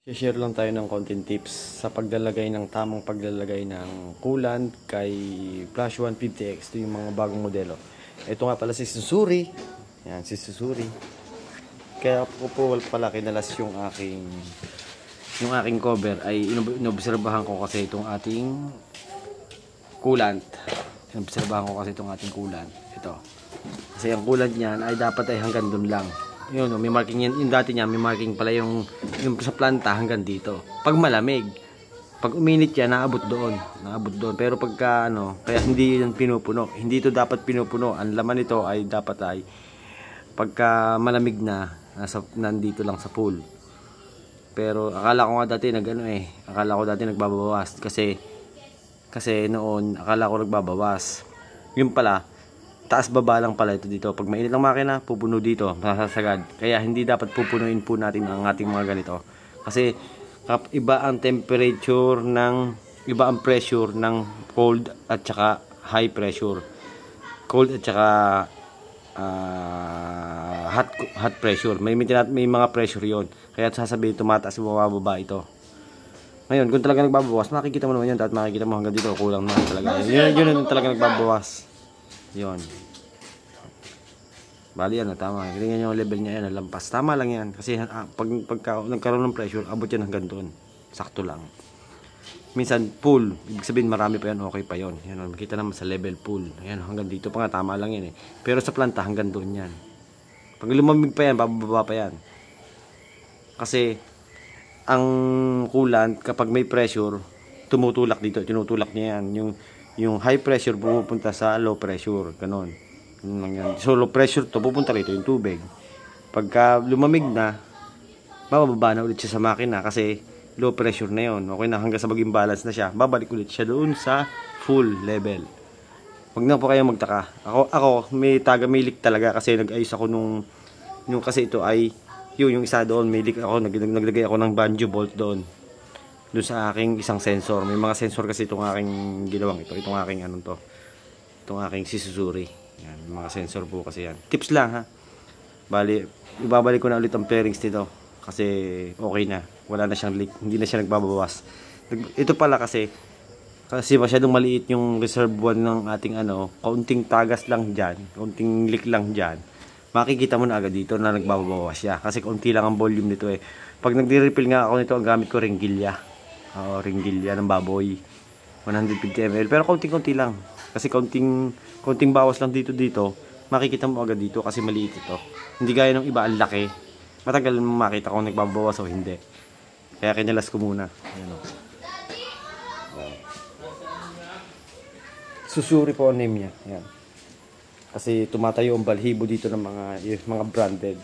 Share lang tayo ng konting tips sa paglalagay ng tamang paglalagay ng coolant kay Flash 150X. Ito yung mga bagong modelo. Ito nga pala si Susuri. Yan, si Susuri. Kaya po pala kinalas yung aking cover ay inobserbahan ko kasi itong ating coolant. Inobserbahan ko kasi itong ating coolant. Ito. Kasi ang coolant niyan ay dapat ay hanggang dun lang. Yun, may marking yan. Yung dati niya, may marking pala yung sa planta hanggang dito. Pag malamig, pag uminit yan, naabot doon. Naabot doon. Pero pagka kaya hindi yan pinupuno. Hindi ito dapat pinupuno. Ang laman nito ay dapat ay pagka malamig na, nandito lang sa pool. Pero akala ko nga dati akala ko dati nagbabawas kasi noon akala ko nagbabawas. Yun pala, taas baba lang pala ito dito. Pag mainit ang makina, pupuno dito, masasagad. Kaya hindi dapat pupunuin po natin ang ating mga ganito. Kasi iba ang pressure ng cold at saka high pressure. Cold at saka hot pressure. May mga pressure 'yon. Kaya sasabihin tumataas o bumababa ito. Ngayon, kung talaga nagbabawas, makikita mo naman 'yan, at makikita mo hanggang dito kulang na talaga. Yun talaga nagbabawas. Yun. Bali yan, tama. Tingnan nyo yung level niya yan, lampas. Tama lang yan. Kasi pagka nagkaroon ng pressure, abot yan hanggang doon. Sakto lang. Minsan, pool. Ibig sabihin, marami pa yan, okay pa yon. Yan, makita naman sa level pool. Ayan, hanggang dito pa nga, tama lang yan eh. Pero sa planta, hanggang doon yan. Pag lumamig pa yan, bababa pa yan. Kasi, ang coolant, kapag may pressure, tumutulak dito. Tinutulak niya yan. Yung high pressure pupunta sa low pressure, ganon. So low pressure to, pupunta rito yung tubig. Pagka lumamig na, bababa na ulit siya sa makina kasi low pressure na yon. Okay na, hanggang sa maging balance na siya, babalik ulit siya doon sa full level. Huwag na po kayo magtaka. Ako may taga-milik talaga kasi nag-ayos ako nung kasi ito ay yung isa doon, may leak ako, naglagay ako ng banjo bolt doon sa aking isang sensor. May mga sensor kasi itong aking ginawang itong aking itong aking Susuri. Yan, mga sensor po kasi yan. Tips lang ha. Bali, ibabalik ko na ulit ang pairings nito kasi okay na. Wala na siyang leak, hindi na siya nagbabawas. Ito pala kasi masyadong maliit yung reserve one ng ating kaunting tagas lang diyan, kaunting leak lang diyan. Makikita mo na agad dito na nagbabawas siya kasi kaunti lang ang volume nito eh. Pag nagre-refill nga ako nito, ang gamit ko ringgilya. Ringgilya ng baboy 150 ml, pero konting-konti lang kasi konting bawas lang dito makikita mo agad dito kasi maliit ito, hindi gaya ng iba ang laki, matagal mo makita kung nagbabawas o hindi, kaya kinalas ko muna. Ayan, Susuri po ang name niya. Ayan. Kasi tumatayo ang balhibo dito ng mga branded.